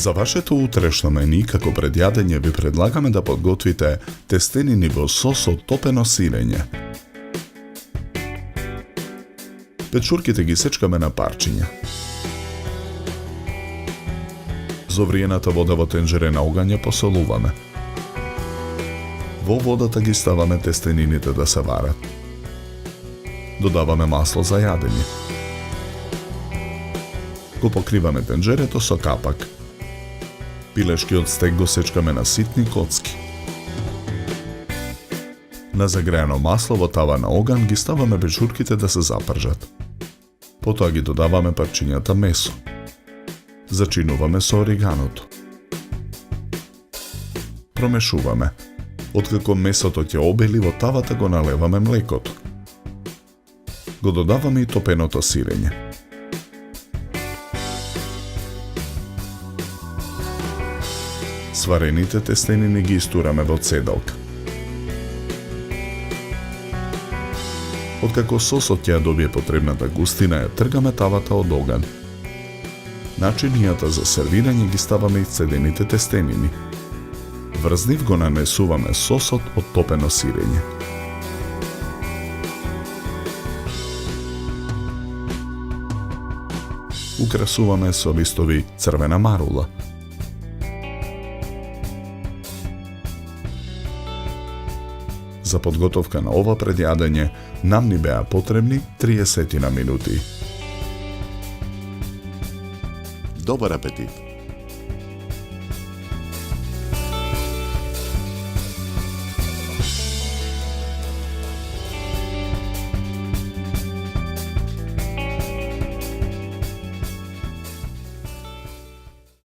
За вашето утрешно мени, како пред јадење, ви предлагаме да подготвите тестенини во сос од топено сирење. Печурките ги сечкаме на парчиња. Зовриената вода во тенџере на оган ја посолуваме. Во водата ги ставаме тестенините да се варат. Додаваме масло за јадење. Го покриваме тенџерето со капак. Пилешки од стек го сечкаме на ситни коцки. На загреано масло во тава на оган ги ставаме печурките да се запржат. Потоа ги додаваме парчињата месо. Зачинуваме со ориганото. Промешуваме. Откако месото ќе обели, во тавата го налеваме млекото. Го додаваме и топеното сирење. Сварените тестенини ги истураме во цедалка. Откако сосот ќе добие потребната густина, ја тргаме тавата од оган. Начинијата за сервирање ги ставаме исцедените тестенини. Врз нив го нанесуваме сосот од топено сирење. Украсуваме со листови црвена марула. За подготовка на ова предјадење нам ни беа потребни 30 минути. Добар апетит!